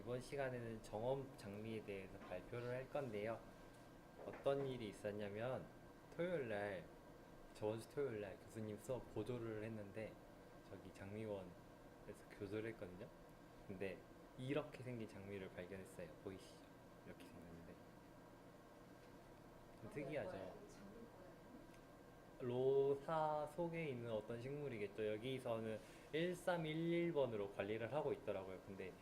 이번 시간에는 정원 장미에 대해서 발표를 할 건데요. 어떤 일이 있었냐면 토요일 날, 저번 주 토요일 날 교수님 수업 보조를 했는데 저기 장미원에서 교조를 했거든요. 근데 이렇게 생긴 장미를 발견했어요. 보이시죠? 이렇게 생겼는데 좀 너무 특이하죠. 예뻐요. 이 장미 뭐예요? 로사 속에 있는 어떤 식물이겠죠. 여기서는 1311번으로 관리를 하고 있더라고요. 근데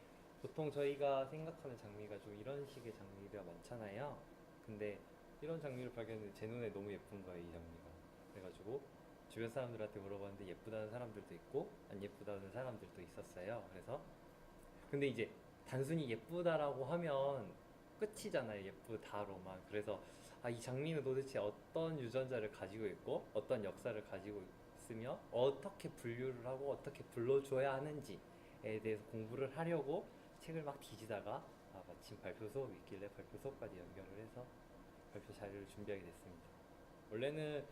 보통 저희가 생각하는 장미가 좀 이런 식의 장미가 많잖아요. 근데 이런 장미를 발견했는데 제 눈에 너무 예쁜 거예요, 이 장미가. 그래가지고 주변 사람들한테 물어봤는데 예쁘다는 사람들도 있고 안 예쁘다는 사람들도 있었어요. 그래서 근데 이제 단순히 예쁘다라고 하면 끝이잖아요. 예쁘다로만. 그래서 이 장미는 도대체 어떤 유전자를 가지고 있고 어떤 역사를 가지고 있으며 어떻게 분류를 하고 어떻게 불러줘야 하는지에 대해서 공부를 하려고 책을 막 뒤지다가 마침 발표 수업이 있길래 발표 수업까지 연결을 해서 발표 자료를 준비하게 됐습니다. 원래는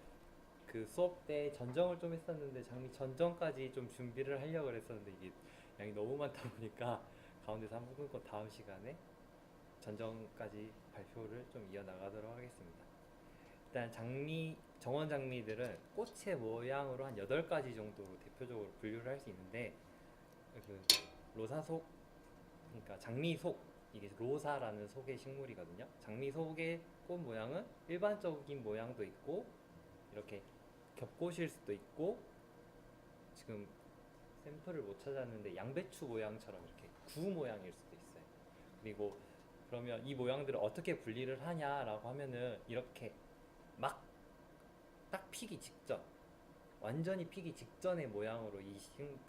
그 수업 때 전정을 좀 했었는데 장미 전정까지 좀 준비를 하려고 그랬었는데 이게 양이 너무 많다 보니까 가운데서 한 번 끊고 다음 시간에 전정까지 발표를 좀 이어나가도록 하겠습니다. 일단 장미, 정원 장미들은 꽃의 모양으로 한 8가지 정도로 대표적으로 분류를 할 수 있는데 그 로사속, 그러니까 장미속, 이게 로사라는 속의 식물이거든요. 장미속의 꽃 모양은 일반적인 모양도 있고 이렇게 겹꽃일 수도 있고 지금 샘플을 못 찾았는데 양배추 모양처럼 이렇게 구 모양일 수도 있어요. 그리고 그러면 이 모양들을 어떻게 분리를 하냐라고 하면은 이렇게 막 딱 피기 직전, 완전히 피기 직전의 모양으로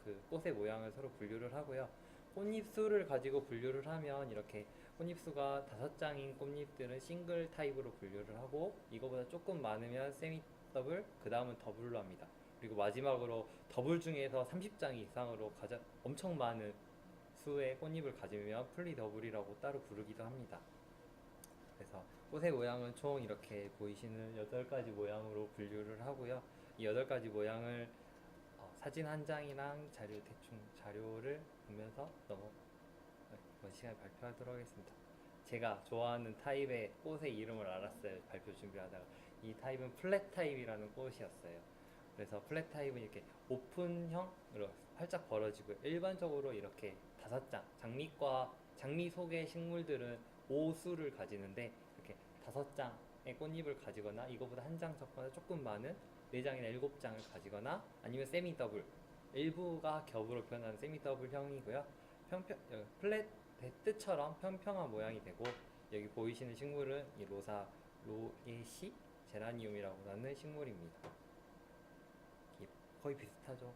그 꽃의 모양을 서로 분류를 하고요. 꽃잎 수를 가지고 분류를 하면 이렇게 꽃잎 수가 5장인 꽃잎들은 싱글 타입으로 분류를 하고 이거보다 조금 많으면 세미 더블, 그 다음은 더블로 합니다. 그리고 마지막으로 더블 중에서 30장 이상으로 가장 엄청 많은 수의 꽃잎을 가지면 플리 더블이라고 따로 부르기도 합니다. 그래서 꽃의 모양은 총 이렇게 보이시는 8가지 모양으로 분류를 하고요. 이 8가지 모양을 사진 한 장이랑 대충 자료를 보면서 이번 시간에 발표하도록 하겠습니다. 제가 좋아하는 타입의 꽃의 이름을 알았어요. 발표 준비하다가. 이 타입은 플랫 타입이라는 꽃이었어요. 그래서 플랫 타입은 이렇게 오픈형으로 활짝 벌어지고 일반적으로 이렇게 5장, 장미 속의 식물들은 5수를 가지는데 이렇게 5장의 꽃잎을 가지거나 이거보다 한 장 적거나 조금 많은 4장이나 7장을 가지거나 아니면 세미 더블, 일부가 겹으로 표현하는 세미 더블형이고요. 플랫 배트처럼 평평한 모양이 되고 여기 보이시는 식물은 이 로에시 제라니움이라고 하는 식물입니다. 거의 비슷하죠.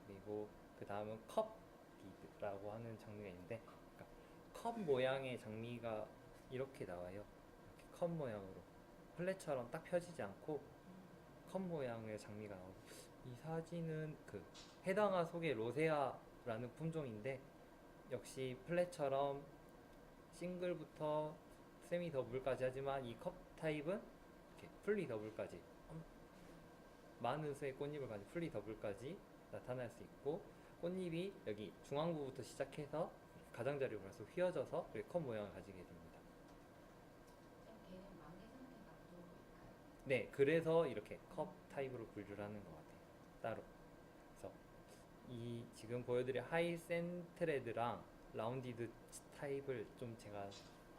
그리고 그 다음은 컵디드라고 하는 장미가 있는데 그러니까 컵 모양의 장미가 이렇게 나와요. 이렇게 컵 모양으로 플랫처럼 딱 펴지지 않고 컵 모양의 장미가 나오고 이 사진은 그 해당화 속의 로세아라는 품종인데 역시 플랫처럼 싱글부터 세미 더블까지 하지만 이 컵 타입은 이렇게 풀리 더블까지 많은 수의 꽃잎을 가진 풀리 더블까지 나타날 수 있고 꽃잎이 여기 중앙부부터 시작해서 가장자리로 가서 휘어져서 컵 모양을 가지게 됩니다. 그럼 걔는 만개 상태가 아닐까요? 네, 그래서 이렇게 컵 타입으로 분류를 하는 것 같아요. 따로. 그래서 이 지금 보여드릴 하이센트레드랑 라운디드 타입을 좀 제가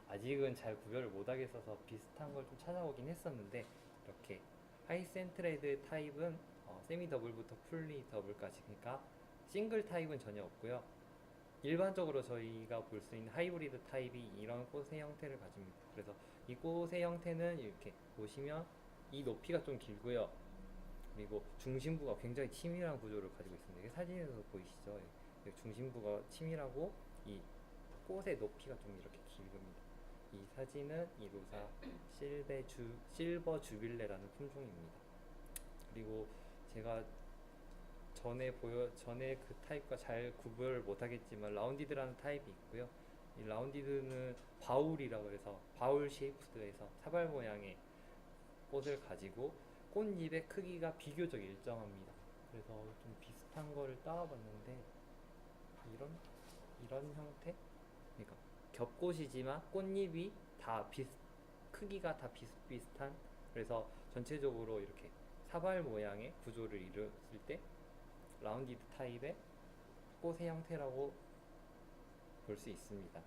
아직은 잘 구별을 못하겠어서 비슷한 걸 좀 찾아보긴 했었는데 이렇게 하이센트레드 타입은 세미 더블부터 풀리 더블까지 그러니까 싱글 타입은 전혀 없고요. 일반적으로 저희가 볼 수 있는 하이브리드 타입이 이런 꽃의 형태를 가집니다. 그래서 이 꽃의 형태는 이렇게 보시면 이 높이가 좀 길고요. 그리고 중심부가 굉장히 치밀한 구조를 가지고 있습니다. 이게 사진에서 보이시죠? 중심부가 치밀하고 이 꽃의 높이가 좀 이렇게 길겁니다. 이 사진은 이 로사 실버 주빌레라는 품종입니다. 그리고 제가 전에 그 타입과 잘 구별을 못하겠지만 라운디드라는 타입이 있고요. 이 라운디드는 바울이라 그래서 바울 쉐이프드에서 사발 모양의 꽃을 가지고 꽃잎의 크기가 비교적 일정합니다. 그래서 좀 비슷한 거를 따와봤는데 이런 형태? 그러니까 겹꽃이지만 꽃잎이 다 크기가 다 비슷비슷한, 그래서 전체적으로 이렇게 사발 모양의 구조를 이뤘을 때 라운디드 타입의 꽃의 형태라고 볼 수 있습니다.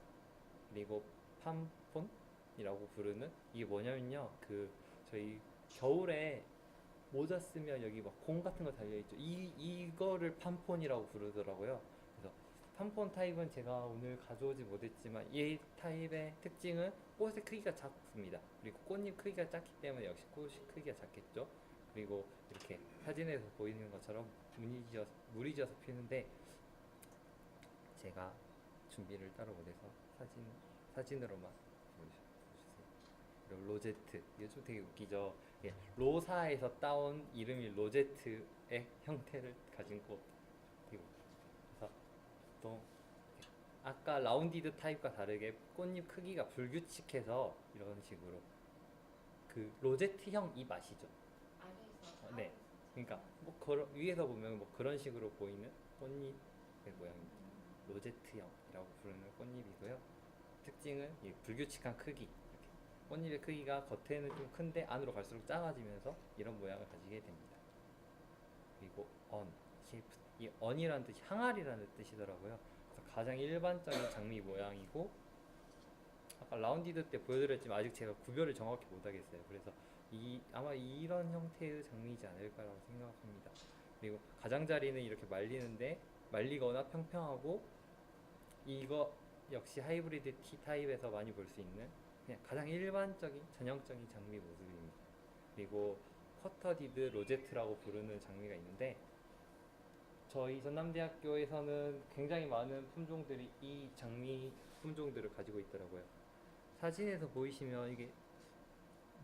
그리고 팜폰이라고 부르는 이게 뭐냐면요, 그 저희 겨울에 모자 쓰면 여기 막 공 같은 거 달려 있죠. 이거를 팜폰이라고 부르더라고요. 그래서 팜폰 타입은 제가 오늘 가져오지 못했지만 이 타입의 특징은 꽃의 크기가 작습니다. 그리고 꽃잎 크기가 작기 때문에 역시 꽃이 크기가 작겠죠. 그리고 이렇게 사진에서 보이는 것처럼 물이 지어서 피는데 제가 준비를 따로 못해서 사진으로만 보여주세요. 그리고 로제트, 이거 좀 되게 웃기죠. 예, 로사에서 따온 이름이 로제트의 형태를 가진 꽃이고, 그래서 또 아까 라운디드 타입과 다르게 꽃잎 크기가 불규칙해서 이런 식으로 그 로제트형 잎 아시죠? 아래에서 네. 아래에서 그러니까 뭐 위에서 보면 뭐 그런 식으로 보이는 꽃잎의 모양입니다. 로제트형이라고 부르는 꽃잎이고요. 특징은 이 불규칙한 크기. 이렇게 꽃잎의 크기가 겉에는 좀 큰데 안으로 갈수록 작아지면서 이런 모양을 가지게 됩니다. 그리고 쉐이프. 이 언이라는 뜻이 항아리라는 뜻이더라고요. 그래서 가장 일반적인 장미 모양이고, 아까 라운디드 때 보여드렸지만 아직 제가 구별을 정확히 못하겠어요. 그래서 아마 이런 형태의 장미이지 않을까라고 생각합니다. 그리고 가장자리는 이렇게 말리거나 평평하고, 이거 역시 하이브리드 T 타입에서 많이 볼 수 있는 그냥 가장 일반적인 전형적인 장미 모습입니다. 그리고 쿼터디드 로제트라고 부르는 장미가 있는데, 저희 전남대학교에서는 굉장히 많은 품종들이 이 장미 품종들을 가지고 있더라고요. 사진에서 보이시면 이게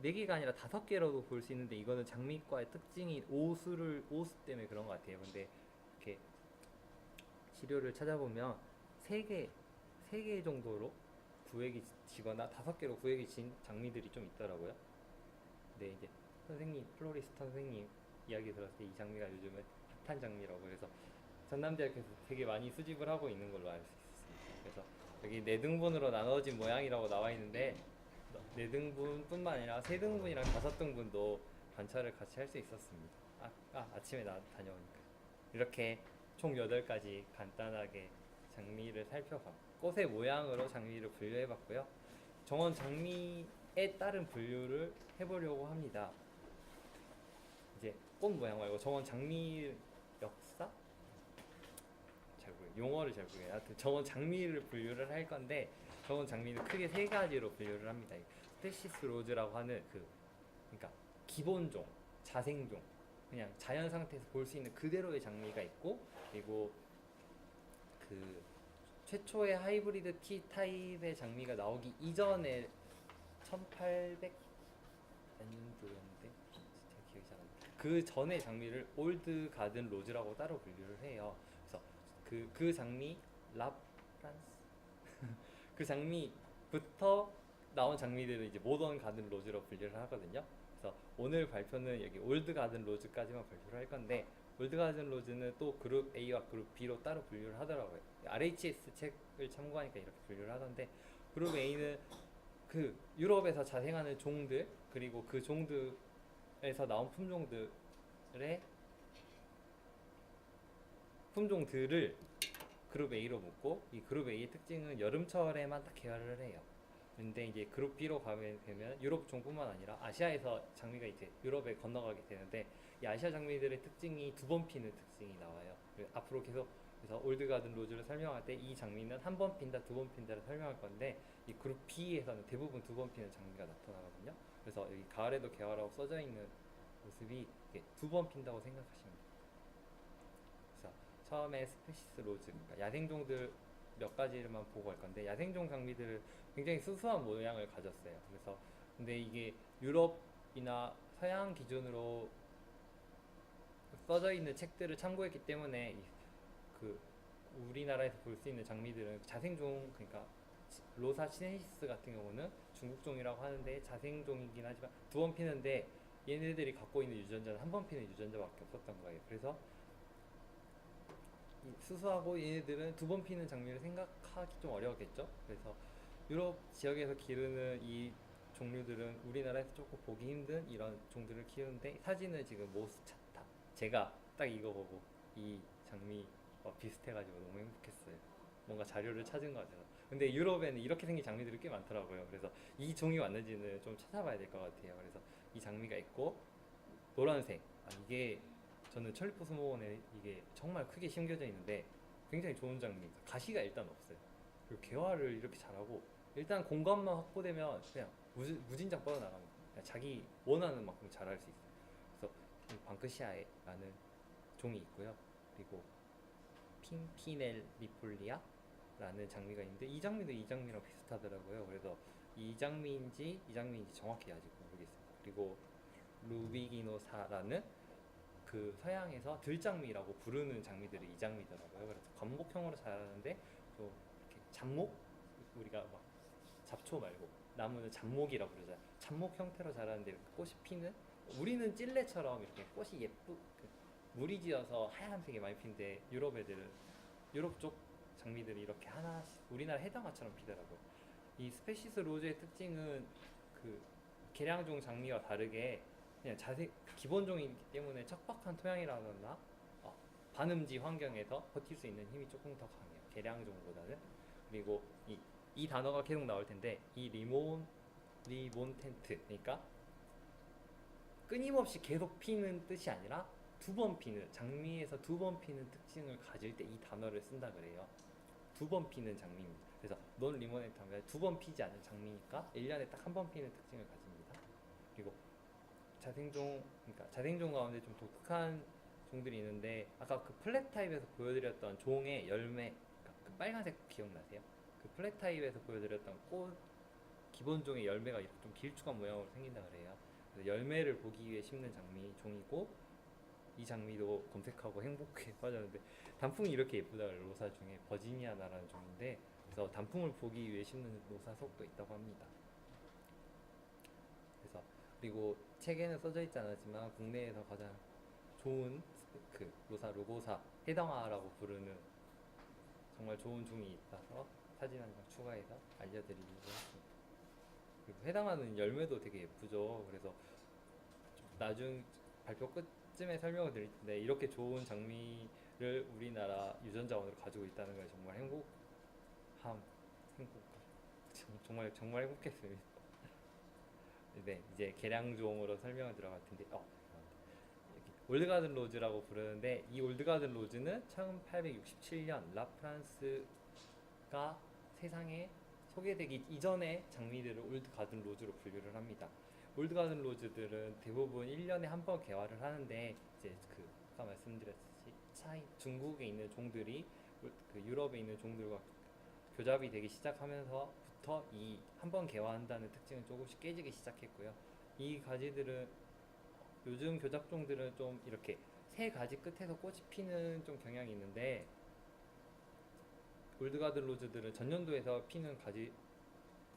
4개가 아니라 5개로도 볼 수 있는데, 이거는 장미과의 특징이 오수 때문에 그런 것 같아요. 근데 이렇게 시료를 찾아보면 3개 정도로 구획이 지거나 5개로 구획이 진 장미들이 좀 있더라고요. 근데 이제 플로리스트 선생님 이야기 들었을 때 이 장미가 요즘은 핫한 장미라고, 그래서 전남대학교에서 되게 많이 수집을 하고 있는 걸로 알 수 있습니다. 그래서 여기 4등분으로 나눠진 모양이라고 나와 있는데, 4등분뿐만 아니라 3등분이랑 5등분도 관찰을 같이 할 수 있었습니다. 아침에 다녀오니까. 이렇게 총 8가지 간단하게 장미를 살펴봤고, 꽃의 모양으로 장미를 분류해봤고요. 정원 장미에 따른 분류를 해보려고 합니다. 이제 꽃 모양 말고 정원 장미 역사? 용어를 잘 모르겠어요. 하여튼 정원 장미를 분류를 할 건데, 정원 장미는 크게 3가지로 분류를 합니다. 스페시스 로즈라고 하는 그러니까 기본종, 자생종, 그냥 자연 상태에서 볼 수 있는 그대로의 장미가 있고, 그리고 그 최초의 하이브리드 T 타입의 장미가 나오기 이전에 1800 몇 년도였는데 진짜 기억이 잘 안 나. 그 전의 장미를 올드 가든 로즈라고 따로 분류를 해요. 그래서 그 장미 라프란스 그 장미부터 나온 장미들을 이제 모던 가든 로즈로 분류를 하거든요. 그래서 오늘 발표는 여기 올드 가든 로즈까지만 발표를 할 건데, 올드 가든 로즈는 또 그룹 A와 그룹 B로 따로 분류를 하더라고요. RHS 책을 참고하니까 이렇게 분류를 하던데, 그룹 A는 그 유럽에서 자생하는 종들, 그리고 그 종들에서 나온 품종들을 그룹 A로 묶고, 이 그룹 A의 특징은 여름철에만 딱 개화를 해요. 근데 이제 그룹 B로 가면 되면 유럽 종뿐만 아니라 아시아에서 장미가 이제 유럽에 건너가게 되는데, 이 아시아 장미들의 특징이 2번 피는 특징이 나와요. 앞으로 계속, 그래서 올드 가든 로즈를 설명할 때 이 장미는 1번 핀다, 2번 핀다를 설명할 건데, 이 그룹 B에서는 대부분 2번 피는 장미가 나타나거든요. 그래서 여기 가을에도 개화라고 써져 있는 모습이 2번 핀다고 생각하시면 돼요. 그래서 처음에 스페시스 로즈, 그러니까 야생종들 몇 가지만 보고 갈 건데, 야생종 장미들을 굉장히 수수한 모양을 가졌어요. 그래서 근데 이게 유럽이나 서양 기준으로 써져 있는 책들을 참고했기 때문에 그 우리나라에서 볼 수 있는 장미들은 자생종, 그러니까 로사 시넨시스 같은 경우는 중국종이라고 하는데 자생종이긴 하지만 2번 피는데, 얘네들이 갖고 있는 유전자는 1번 피는 유전자밖에 없었던 거예요. 그래서 수수하고 얘네들은 2번 피는 장미를 하기 좀 어려웠겠죠. 그래서 유럽 지역에서 기르는 이 종류들은 우리나라에서 조금 보기 힘든 이런 종들을 키우는데 사진은 지금 모스차타. 제가 딱 이거 보고 이 장미 비슷해가지고 너무 행복했어요. 뭔가 자료를 찾은 것 같아서. 근데 유럽에는 이렇게 생긴 장미들이 꽤 많더라고요. 그래서 이 종이 왔는지는 좀 찾아봐야 될 것 같아요. 그래서 이 장미가 있고 노란색. 이게 저는 천리포 수목원에 이게 정말 크게 심겨져 있는데 굉장히 좋은 장미. 가시가 일단 없어요. 그리고 개화를 이렇게 잘하고 일단 공간만 확보되면 그냥 무진장 뻗어나갑니다. 그냥 자기 원하는 만큼 잘할 수 있어요. 그래서 이 방크시아에라는 종이 있고요. 그리고 핑피넬리폴리아라는 장미가 있는데 이 장미도 이 장미랑 비슷하더라고요. 그래서 이 장미인지 정확히 아직 모르겠습니다. 그리고 루비기노사라는 그 서양에서 들장미라고 부르는 장미들이 이 장미더라고요. 그래서 관목형으로 자라는데 좀 이렇게 잡목, 우리가 막 잡초 말고 나무는 잡목이라고 그러잖아요. 잡목 형태로 자라는데 이렇게 꽃이 피는, 우리는 찔레처럼 이렇게 꽃이 무리지어서 하얀색이 많이 피는데 유럽 애들은, 유럽 쪽 장미들이 이렇게 하나씩 우리나라 해당화처럼 피더라고요. 이 스페시스 로즈의 특징은 그 계량종 장미와 다르게 그냥 기본종이기 때문에 척박한 토양이라거나 반음지 환경에서 버틸 수 있는 힘이 조금 더 강해요. 계량종보다는. 그리고 이 단어가 계속 나올 텐데 이 리몬텐트, 그러니까 끊임없이 계속 피는 뜻이 아니라 두 번 피는, 장미에서 두 번 피는 특징을 가질 때 이 단어를 쓴다 그래요. 두 번 피는 장미입니다. 그래서 넌 리모네이트 하면 두 번 피지 않은 장미니까 1년에 딱 한 번 피는 특징을 가집니다. 그리고 자생종, 그러니까 자생종 가운데 좀 독특한 종들이 있는데 아까 그 플랫 타입에서 보여드렸던 종의 열매, 그러니까 그 빨간색 기억나세요? 그 플랫 타입에서 보여드렸던 꽃 기본 종의 열매가 이렇게 좀 길쭉한 모양으로 생긴다 그래요. 그래서 열매를 보기 위해 심는 장미 종이고, 이 장미도 검색하고 행복에 빠졌는데 단풍이 이렇게 예쁘다 그래요. 로사 중에 버지니아나라는 종인데, 그래서 단풍을 보기 위해 심는 로사 속도 있다고 합니다. 그래서 그리고 책에는 써져 있지 않았지만 국내에서 가장 좋은 그 로사 루고사 해당화라고 부르는 정말 좋은 종이 있어서 사진 한 장 추가해서 알려드리려고 했습니다. 그리고 해당하는 열매도 되게 예쁘죠. 그래서 나중 발표 끝쯤에 설명을 드릴 텐데 이렇게 좋은 장미를 우리나라 유전자원으로 가지고 있다는 걸 정말 정말 행복했습니다. 네, 이제 계량종으로 설명을 들어갈 텐데 올드가든 로즈라고 부르는데 이 올드가든 로즈는 1867년 라프랑스가 세상에 소개되기 이전의 장미들을 올드가든 로즈로 분류를 합니다. 올드가든 로즈들은 대부분 1년에 한 번 개화를 하는데 이제 그 아까 말씀드렸듯이 중국에 있는 종들이 그 유럽에 있는 종들과 교잡이 되기 시작하면서부터 이 한 번 개화한다는 특징은 조금씩 깨지기 시작했고요. 이 가지들은 요즘 교잡종들은 좀 이렇게 세 가지 끝에서 꽃이 피는 좀 경향이 있는데 올드가든 로즈들은 전년도에서 피는 가지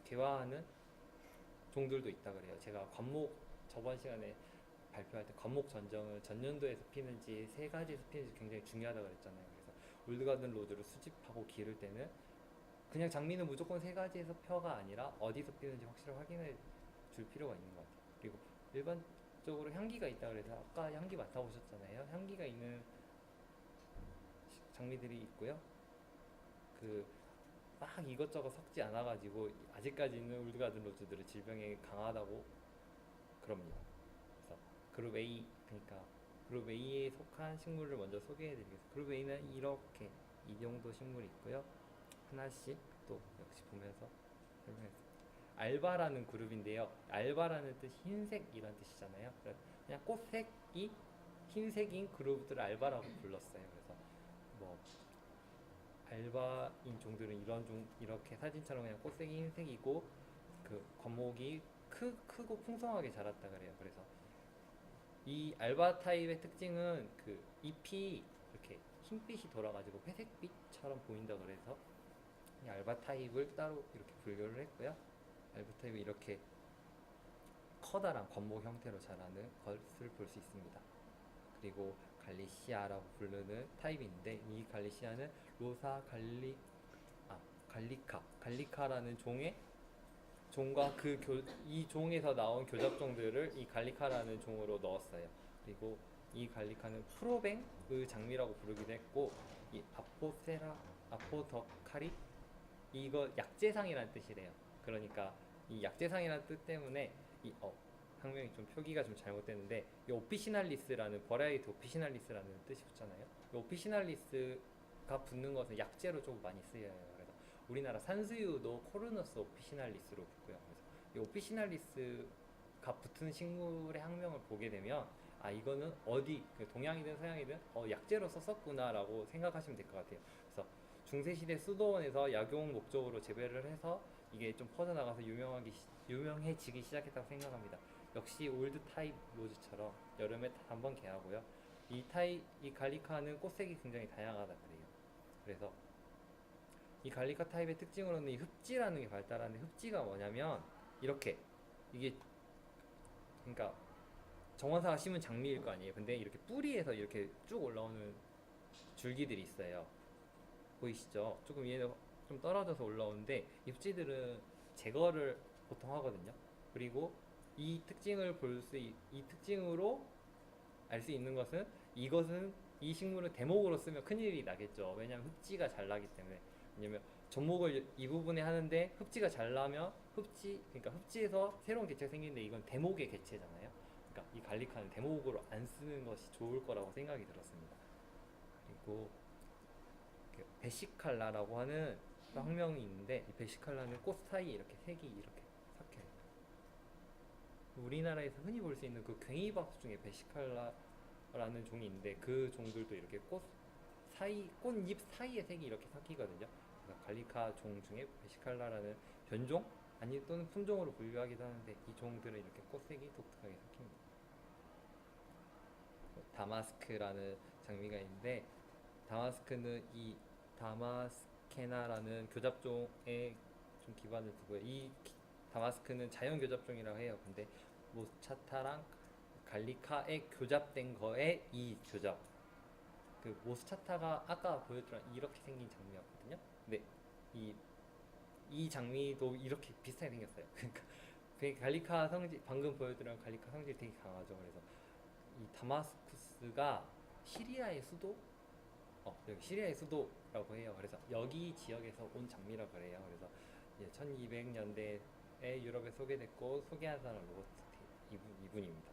개화하는 종들도 있다 그래요. 제가 저번 시간에 발표할 때 관목 전정은 전년도에서 피는지 세 가지에서 피는지 굉장히 중요하다 그랬잖아요. 그래서 올드가든 로즈를 수집하고 기를 때는 그냥 장미는 무조건 세 가지에서 펴가 아니라 어디서 피는지 확실히 확인해 줄 필요가 있는 것 같아요. 그리고 일반적으로 향기가 있다 그래서 아까 향기 맡아보셨잖아요. 향기가 있는 장미들이 있고요. 막 이것저것 섞지 않아가지고 아직까지는 올드가든 로즈들은 질병에 강하다고 그럽니다. 그래서 그룹 A, 그러니까 그룹 A에 속한 식물을 먼저 소개해드리겠습니다. 그룹 A는 이렇게 이 정도 식물이 있고요. 하나씩 또 역시 보면서 설명했습니다. 알바라는 그룹인데요. 알바라는 뜻이 흰색이란 뜻이잖아요. 그냥 꽃색이 흰색인 그룹들을 알바라고 불렀어요. 그래서 뭐 알바인 종들은 이렇게 사진처럼 그냥 꽃색이 흰색이고 그 관목이 크고 풍성하게 자랐다 그래요. 그래서 이 알바 타입의 특징은 그 잎이 이렇게 흰빛이 돌아가지고 회색빛처럼 보인다 그래서 이 알바 타입을 따로 이렇게 분류를 했고요. 알바 타입이 이렇게 커다란 관목 형태로 자라는 것을 볼 수 있습니다. 그리고 갈리시아라고 부르는 타입인데 이 갈리시아는 갈리카라는 종과 이 종에서 나온 교잡종들을 이 갈리카라는 종으로 넣었어요. 그리고 이 갈리카는 프로뱅의 장미라고 부르기도 했고, 이 아포더카리 이거 약재상이라는 뜻이래요. 그러니까 이 약재상이라는 뜻 때문에 학명이 좀 표기가 좀 잘못됐는데, 이 오피시날리스라는 버라이어티 오피시날리스라는 뜻이 붙잖아요. 이 오피시날리스가 붙는 것은 약재로 좀 많이 쓰여요. 그래서 우리나라 산수유도 코르누스 오피시날리스로 붙고요. 그래서 이 오피시날리스가 붙은 식물의 학명을 보게 되면 이거는 어디 동양이든 서양이든 약재로 썼었구나라고 생각하시면 될 것 같아요. 그래서 중세시대 수도원에서 약용 목적으로 재배를 해서 이게 좀 퍼져나가서 유명해지기 시작했다고 생각합니다. 역시 올드 타입 로즈처럼 여름에 단번 개하고요. 이 갈리카는 꽃색이 굉장히 다양하다 그래요. 그래서 이 갈리카 타입의 특징으로는 이 흡지라는 게 발달하는데, 흡지가 뭐냐면 이렇게 이게 그러니까 정원사가 심은 장미일 거 아니에요. 근데 이렇게 뿌리에서 이렇게 쭉 올라오는 줄기들이 있어요. 보이시죠? 조금 얘는 좀 떨어져서 올라오는데 이 흡지들은 제거를 보통 하거든요. 그리고 이 특징으로 알 수 있는 것은, 이 식물은 대목으로 쓰면 큰일이 나겠죠. 왜냐하면 흡지가 잘 나기 때문에. 왜냐면 접목을 이 부분에 하는데 흡지가 잘 나면 그러니까 흡지에서 새로운 개체가 생기는데 이건 대목의 개체잖아요. 그러니까 이 갈리카는 대목으로 안 쓰는 것이 좋을 거라고 생각이 들었습니다. 그리고 베시칼라라고 하는 또 학명이 있는데, 이 베시칼라는 꽃 사이에 이렇게 색이 이렇게 섞여요. 우리나라에서 흔히 볼 수 있는 그 괭이박스 중에 베시칼라라는 종이 있는데, 그 종들도 이렇게 꽃잎 사이에 색이 이렇게 섞이거든요. 그래서 갈리카 종 중에 베시칼라라는 변종 또는 품종으로 분류하기도 하는데, 이 종들은 이렇게 꽃색이 독특하게 섞입니다. 다마스크라는 장미가 있는데, 다마스크는 이 다마스케나라는 교잡종에 좀 기반을 두고요. 이 다마스크는 자연 교잡종이라고 해요. 근데 모스차타랑 갈리카에 교잡된 거에 이 교잡. 그 모스차타가 아까 보여드린 이렇게 생긴 장미였거든요. 근데 이 장미도 이렇게 비슷하게 생겼어요. 그러니까 그 갈리카 성질, 방금 보여드린 갈리카 성질이 되게 강하죠. 그래서 이 다마스쿠스가 시리아의 수도? 여기 시리아의 수도라고 해요. 그래서 여기 지역에서 온 장미라고 그래요. 그래서 1200년대에 유럽에 소개됐고, 소개한 사람은 로버트 이분입니다.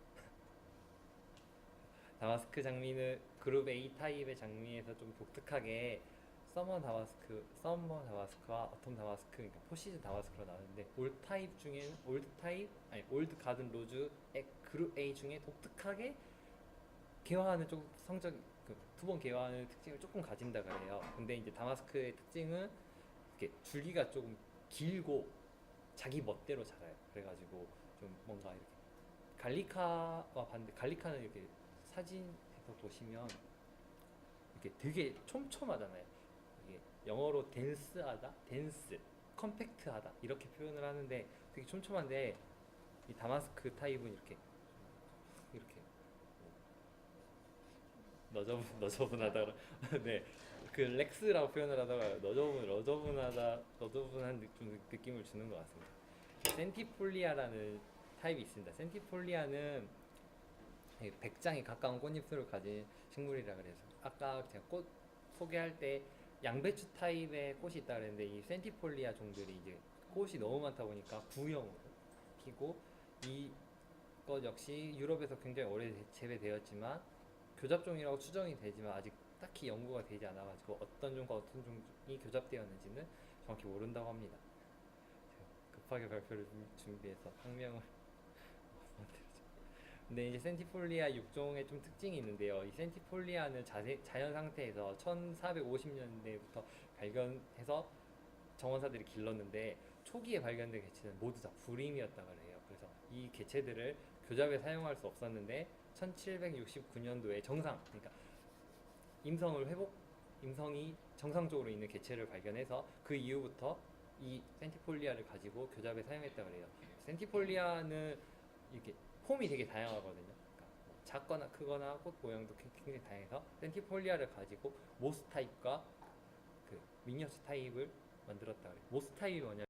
다마스크 장미는 그룹 A 타입의 장미에서 좀 독특하게 서머 다마스크와 어텀 다마스크, 그러니까 포시즌 다마스크로 나오는데, 올드 가든 로즈의 그룹 A 중에 독특하게 개화하는 좀 두 번 개화하는 특징을 조금 가진다 그래요. 근데 이제 다마스크의 특징은 이렇게 줄기가 조금 길고 자기 멋대로 자라요. 그래가지고 좀 뭔가 이렇게 갈리카와 반대, 갈리카는 이렇게 사진에서 보시면 이렇게 되게 촘촘하잖아요. 이게 영어로 덴스, 컴팩트하다 이렇게 표현을 하는데, 되게 촘촘한데 이 다마스크 타입은 이렇게 너저분하다. 네, 그 렉스라고 표현을 하다가 너저분한 느낌을 주는 것 같습니다. 센티폴리아라는 타입이 있습니다. 센티폴리아는 백장에 가까운 꽃잎술을 가진 식물이라 그래서, 아까 제가 꽃 소개할 때 양배추 타입의 꽃이 있다 그랬는데, 이 센티폴리아 종들이 이제 꽃이 너무 많다 보니까 구형으로 피고, 이것 역시 유럽에서 굉장히 오래 재배되었지만 교잡종이라고 추정이 되지만 아직 딱히 연구가 되지 않아가지고 어떤 종과 어떤 종이 교잡되었는지는 정확히 모른다고 합니다. 제가 급하게 발표를 준비해서 학명을 근데 이제 센티폴리아 6종의 좀 특징이 있는데요. 이 센티폴리아는 자연 상태에서 1450년대부터 발견해서 정원사들이 길렀는데, 초기에 발견된 개체는 모두 다 불임이었다 그래요. 그래서 이 개체들을 교잡에 사용할 수 없었는데 1769년도에 그러니까 임성이 정상적으로 있는 개체를 발견해서 그 이후부터 이 센티폴리아를 가지고 교잡에 사용했다 그래요. 센티폴리아는 이렇게 폼이 되게 다양하거든요. 그러니까 작거나 크거나 꽃 모양도 굉장히 다양해서 센티폴리아를 가지고 모스 타입과 그 미니어처 타입을 만들었다 그래. 모스 타입이 뭐냐?